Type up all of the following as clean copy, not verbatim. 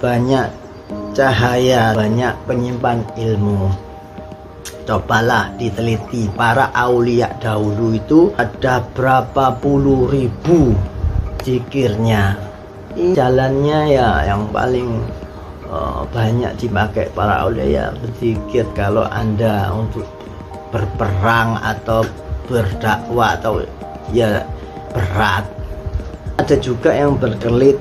banyak cahaya, banyak penyimpan ilmu. Cobalah diteliti para aulia dahulu itu ada berapa puluh ribu zikirnya. Ini jalannya ya yang paling banyak dipakai para aulia ya berzikir. Kalau Anda untuk berperang atau berdakwah atau ya berat, ada juga yang berkelit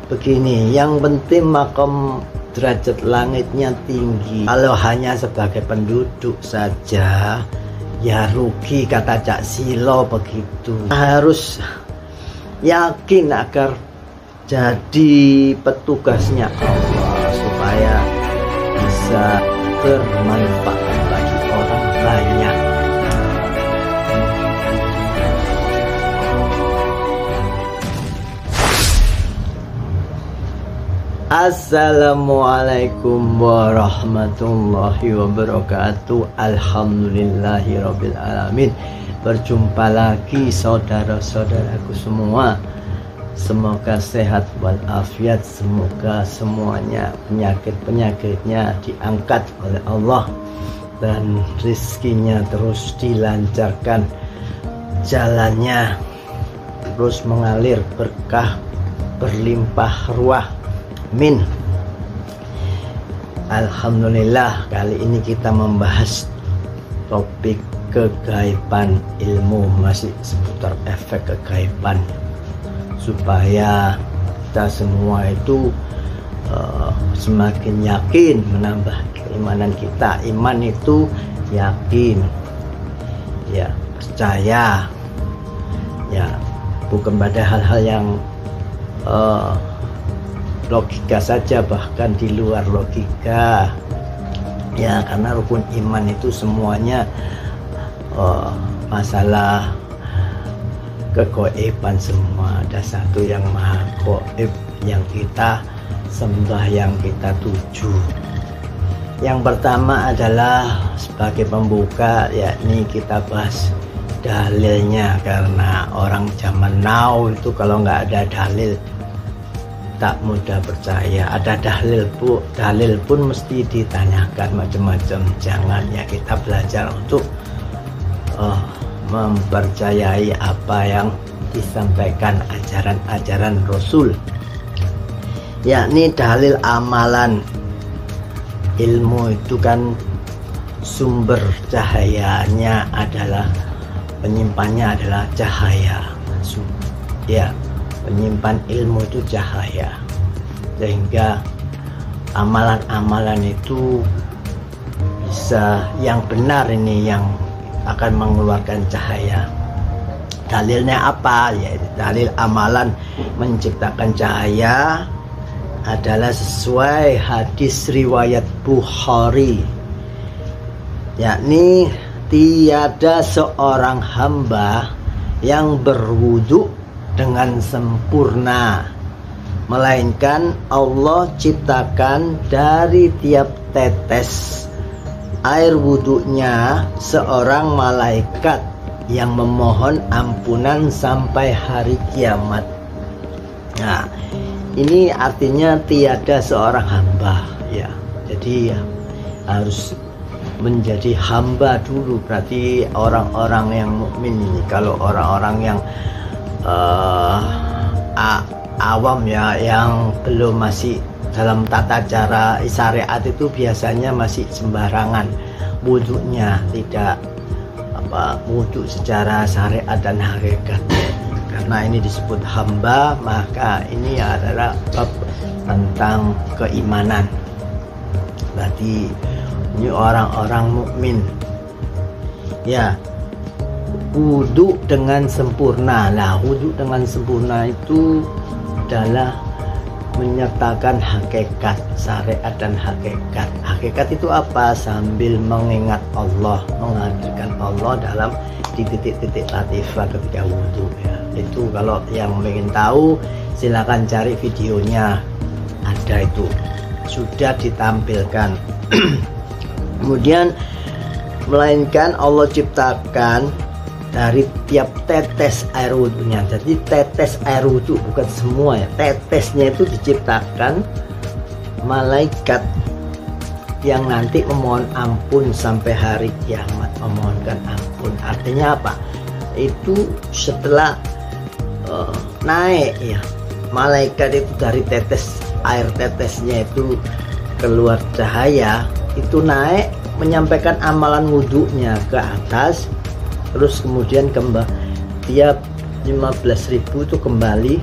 begini, yang penting makam derajat langitnya tinggi. Kalau hanya sebagai penduduk saja ya rugi, kata Cak Silo begitu. Harus yakin agar jadi petugasnya Allah supaya bisa bermanfaat bagi orang banyak. Assalamualaikum warahmatullahi wabarakatuh. Alhamdulillahirabbil alamin. Berjumpa lagi saudara-saudaraku semua. Semoga sehat walafiat, semoga semuanya penyakit-penyakitnya diangkat oleh Allah dan rizkinya terus dilancarkan, jalannya terus mengalir berkah berlimpah ruah. Amin. Alhamdulillah, kali ini kita membahas topik kegaiban ilmu, masih seputar efek kegaiban, supaya kita semua itu semakin yakin, menambah keimanan kita. Iman itu yakin, ya percaya, ya bukan pada hal-hal yang logika saja, bahkan di luar logika ya, karena rukun iman itu semuanya masalah kegoiban semua. Ada satu yang maha goib yang kita sembah, yang kita tuju. Yang pertama adalah sebagai pembuka, yakni kita bahas dalilnya, karena orang zaman now itu kalau nggak ada dalil tak mudah percaya. Ada dalil pun mesti ditanyakan macam-macam. Jangan, ya kita belajar untuk mempercayai apa yang disampaikan ajaran-ajaran Rasul, yakni dalil amalan. Ilmu itu kan sumber cahayanya adalah, penyimpannya adalah cahaya ya. Penyimpan ilmu itu cahaya, sehingga amalan-amalan itu bisa yang benar, ini yang akan mengeluarkan cahaya. Dalilnya apa? Ya, dalil amalan menciptakan cahaya adalah sesuai hadis riwayat Bukhari, yakni tiada seorang hamba yang berwudu dengan sempurna, melainkan Allah ciptakan dari tiap tetes air wudhunya seorang malaikat yang memohon ampunan sampai hari kiamat. Nah, ini artinya tiada seorang hamba ya. Jadi ya, harus menjadi hamba dulu, berarti orang-orang yang mukmin ini. Kalau orang-orang yang awam ya, yang belum masih dalam tata cara syariat itu biasanya masih sembarangan wudhunya, tidak wudhu secara syariat dan hakikat. Karena ini disebut hamba, maka ini adalah tentang keimanan. Berarti ini orang-orang mukmin ya. Wudhu dengan sempurna. Nah, wudhu dengan sempurna itu adalah menyertakan hakikat, syariat dan hakikat. Hakikat itu apa? Sambil mengingat Allah, menghadirkan Allah dalam di titik-titik latifah ketika wudhu ya. Itu kalau yang ingin tahu silakan cari videonya, ada itu sudah ditampilkan. Kemudian, melainkan Allah ciptakan dari tiap tetes air wudhunya. Jadi tetes air wudhu, bukan semua ya, tetesnya itu diciptakan malaikat yang nanti memohon ampun sampai hari kiamat, memohonkan ampun. Artinya apa? Itu setelah naik ya, malaikat itu dari tetes air tetesnya itu keluar cahaya, itu naik menyampaikan amalan wudhunya ke atas, terus kemudian kembali tiap 15.000 itu kembali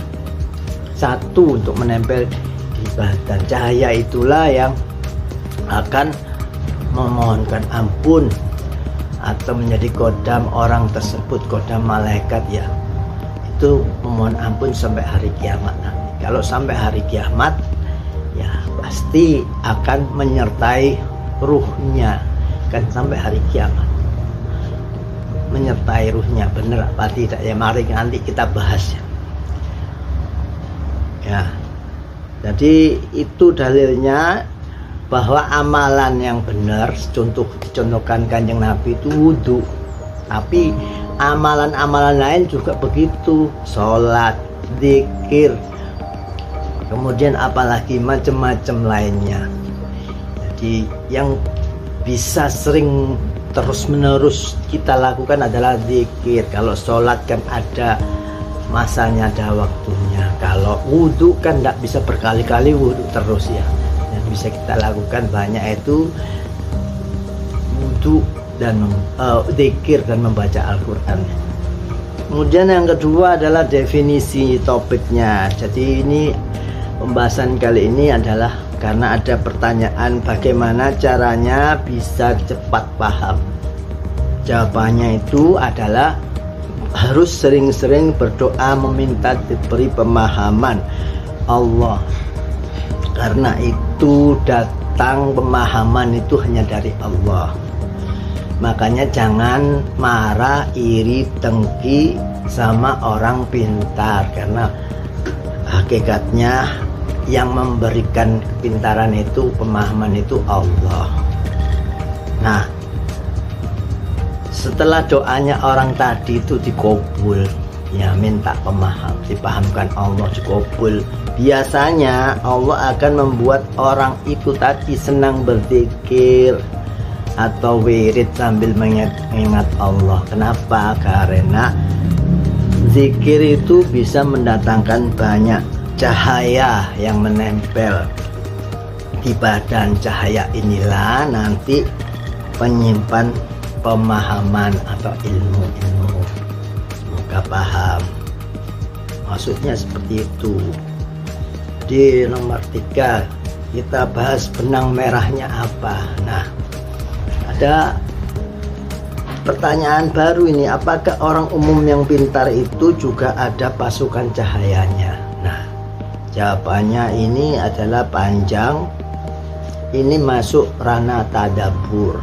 satu untuk menempel di badan. Cahaya itulah yang akan memohonkan ampun atau menjadi kodam orang tersebut, kodam malaikat ya, itu memohon ampun sampai hari kiamat nanti. Kalau sampai hari kiamat ya pasti akan menyertai ruhnya, kan sampai hari kiamat menyertai ruhnya. Benar apa tidak ya, mari nanti kita bahas ya. Jadi itu dalilnya bahwa amalan yang benar, dicontohkan Kanjeng Nabi itu wudhu, tapi amalan-amalan lain juga begitu, sholat, zikir, kemudian apalagi macam-macam lainnya. Jadi yang bisa sering terus-menerus kita lakukan adalah zikir. Kalau sholat kan ada masanya, ada waktunya. Kalau wudhu kan tidak bisa berkali-kali wudhu terus ya. Yang bisa kita lakukan banyak itu wudhu dan zikir dan membaca Al-Quran. Kemudian yang kedua adalah definisi topiknya. Jadi ini pembahasan kali ini adalah karena ada pertanyaan bagaimana caranya bisa cepat paham. Jawabannya itu adalah harus sering-sering berdoa meminta diberi pemahaman Allah. Karena itu datang pemahaman itu hanya dari Allah. Makanya jangan marah, iri, dengki sama orang pintar, karena hakikatnya yang memberikan kepintaran itu, pemahaman itu Allah. Nah, setelah doanya orang tadi itu dikabul, ya minta dipahamkan Allah, dikabul, biasanya Allah akan membuat orang itu tadi senang berzikir atau wirid sambil mengingat Allah. Kenapa? Karena zikir itu bisa mendatangkan banyak cahaya yang menempel di badan. Cahaya inilah nanti penyimpan pemahaman atau ilmu-ilmu. Semoga paham. Maksudnya seperti itu. Di nomor 3 kita bahas benang merahnya apa. Nah, ada pertanyaan baru ini, apakah orang umum yang pintar itu juga ada pasukan cahayanya? Nah, jawabannya ini adalah panjang. Ini masuk ranah tadabbur.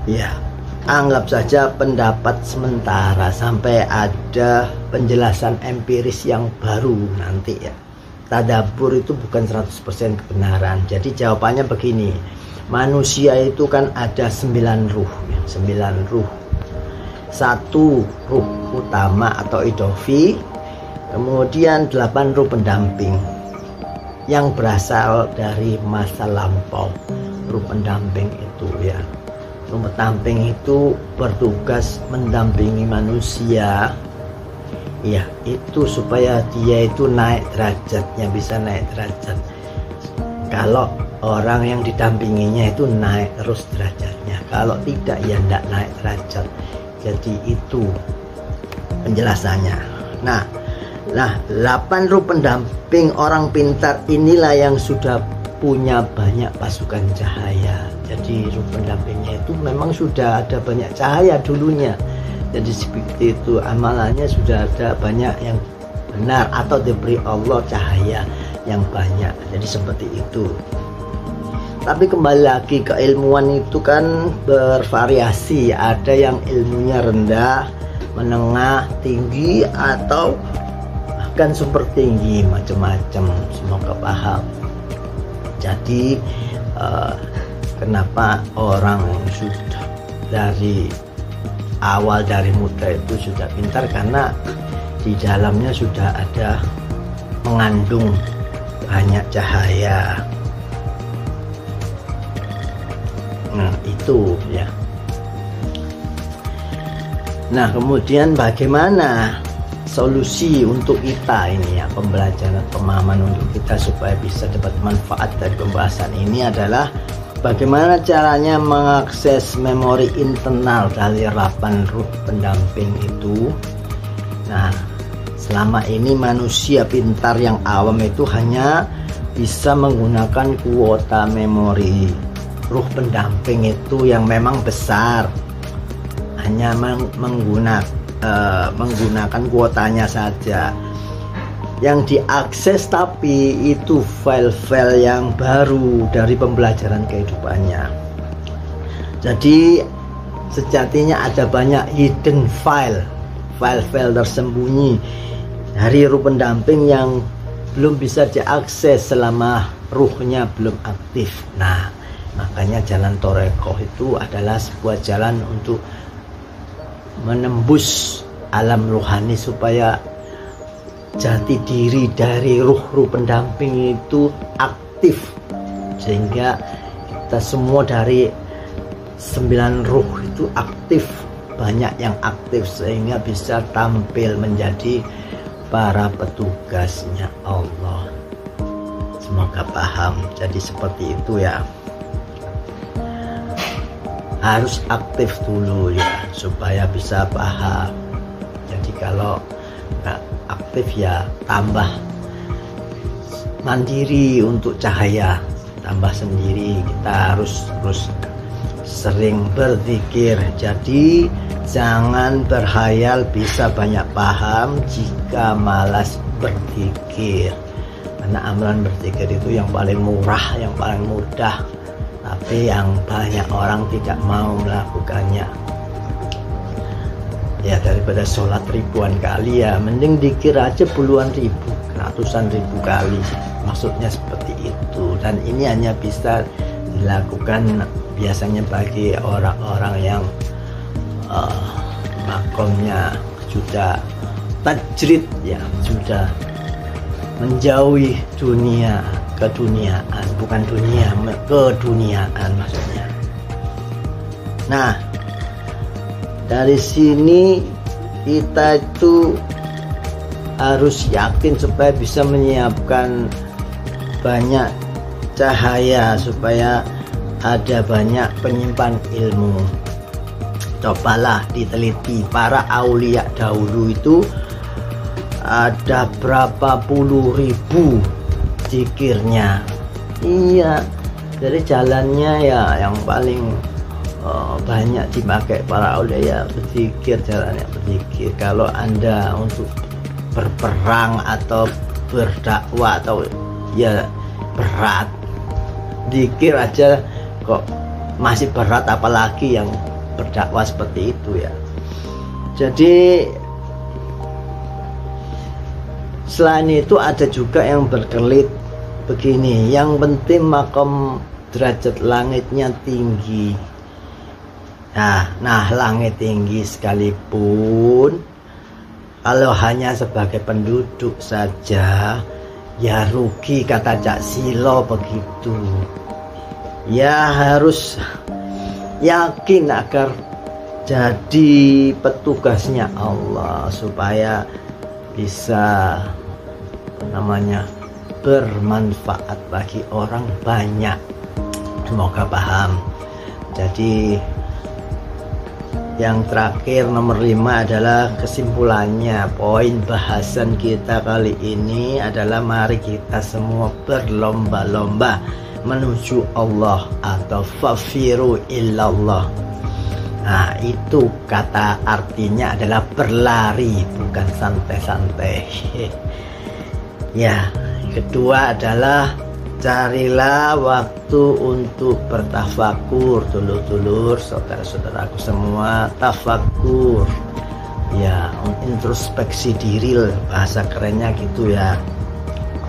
Ya, anggap saja pendapat sementara sampai ada penjelasan empiris yang baru nanti ya. Tadabbur itu bukan 100% kebenaran. Jadi jawabannya begini. Manusia itu kan ada 9 ruh, 9 ruh. 1 ruh utama atau idofi, kemudian 8 ruh pendamping yang berasal dari masa lampau. Ruh pendamping itu ya, ruh pendamping itu bertugas mendampingi manusia ya, itu supaya dia itu naik derajatnya, bisa naik derajat. Kalau orang yang didampinginya itu naik terus derajatnya, kalau tidak ya tidak naik derajat. Jadi itu penjelasannya. Nah 8 ruh pendamping orang pintar inilah yang sudah punya banyak pasukan cahaya. Jadi ruh pendampingnya itu memang sudah ada banyak cahaya dulunya. Jadi seperti itu, amalannya sudah ada banyak yang benar atau diberi Allah cahaya yang banyak. Jadi seperti itu. Tapi kembali lagi, keilmuan itu kan bervariasi. Ada yang ilmunya rendah, menengah, tinggi, atau bahkan super tinggi, macam-macam. Semoga paham. Jadi kenapa orang sudah dari awal, dari muda itu sudah pintar? Karena di dalamnya sudah ada mengandung banyak cahaya. Nah itu ya. Nah kemudian bagaimana solusi untuk kita ini ya, pembelajaran pemahaman untuk kita supaya bisa dapat manfaat dari pembahasan ini adalah bagaimana caranya mengakses memori internal dari 8 ruh pendamping itu. Nah selama ini manusia pintar yang awam itu hanya bisa menggunakan kuota memori ruh pendamping itu yang memang besar, hanya menggunakan kuotanya saja yang diakses, tapi itu file-file yang baru dari pembelajaran kehidupannya. Jadi sejatinya ada banyak hidden file tersembunyi dari ruh pendamping yang belum bisa diakses selama ruhnya belum aktif. Nah makanya jalan Thorekoh itu adalah sebuah jalan untuk menembus alam rohani supaya jati diri dari ruh-ruh pendamping itu aktif, sehingga kita semua dari 9 ruh itu aktif, banyak yang aktif, sehingga bisa tampil menjadi para petugasnya Allah. Semoga paham. Jadi seperti itu ya, harus aktif dulu ya supaya bisa paham. Jadi kalau nggak aktif ya tambah mandiri untuk cahaya, tambah sendiri. Kita harus terus sering berzikir. Jadi jangan berhayal bisa banyak paham jika malas berzikir, karena amalan berzikir itu yang paling murah, yang paling mudah, tapi yang banyak orang tidak mau melakukannya. Ya daripada sholat ribuan kali ya mending dikir aja puluhan ribu, ratusan ribu kali, maksudnya seperti itu. Dan ini hanya bisa dilakukan biasanya bagi orang-orang yang makomnya sudah tajrid ya, sudah menjauhi dunia, keduniaan, bukan dunia, keduniaan maksudnya. Nah dari sini kita itu harus yakin supaya bisa menyiapkan banyak cahaya, supaya ada banyak penyimpan ilmu. Cobalah diteliti para aulia dahulu itu ada berapa puluh ribu zikirnya. Iya, jadi jalannya ya yang paling banyak dipakai para aulia ya berzikir, jalannya berzikir. Kalau Anda untuk berperang atau berdakwah atau ya berat, zikir aja kok masih berat, apalagi yang berdakwah seperti itu ya. Jadi selain itu ada juga yang berkelit begini, yang penting makom derajat langitnya tinggi. Nah langit tinggi sekalipun kalau hanya sebagai penduduk saja ya rugi, kata Cak Silo begitu. Ya harus yakin agar jadi petugasnya Allah supaya bisa bermanfaat bagi orang banyak. Semoga paham. Jadi yang terakhir nomor 5 adalah kesimpulannya. Poin bahasan kita kali ini adalah mari kita semua berlomba-lomba menuju Allah atau fafiru illallah. Nah itu kata artinya adalah berlari, bukan santai-santai. Ya, kedua adalah carilah waktu untuk bertafakur. Dulur-dulur, saudara-saudaraku semua, tafakur ya, introspeksi diri, bahasa kerennya gitu ya.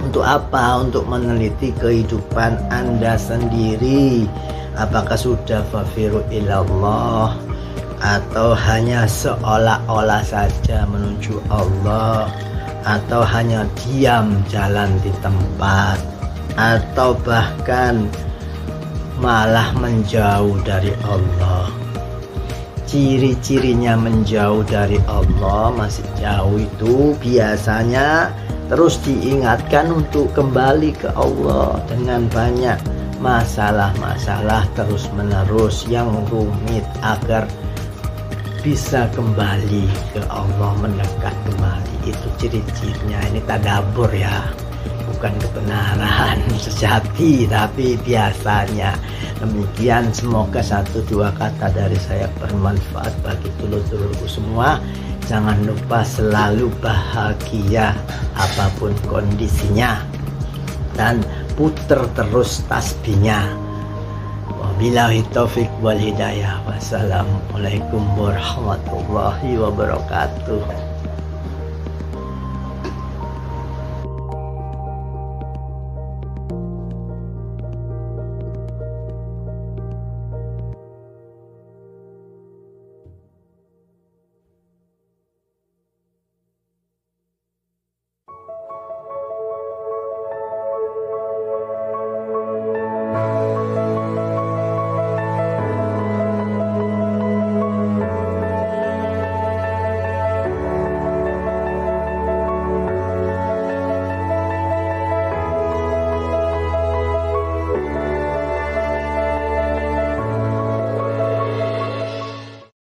Untuk apa? Untuk meneliti kehidupan Anda sendiri. Apakah sudah fafiru ilallah atau hanya seolah-olah saja menuju Allah, atau hanya diam jalan di tempat, atau bahkan malah menjauh dari Allah. Ciri-cirinya menjauh dari Allah, masih jauh itu biasanya terus diingatkan untuk kembali ke Allah dengan banyak masalah-masalah terus-menerus yang rumit agar bisa kembali ke Allah, mendekat kembali. Itu ciri-cirinya. Ini tadabbur ya, bukan kebenaran sejati, tapi biasanya. Demikian, semoga 1-2 kata dari saya bermanfaat bagi dulur-dulurku semua. Jangan lupa selalu bahagia apapun kondisinya, dan puter terus tasbihnya. Wabillahi taufik wal hidayah. Wassalamualaikum warahmatullahi wabarakatuh.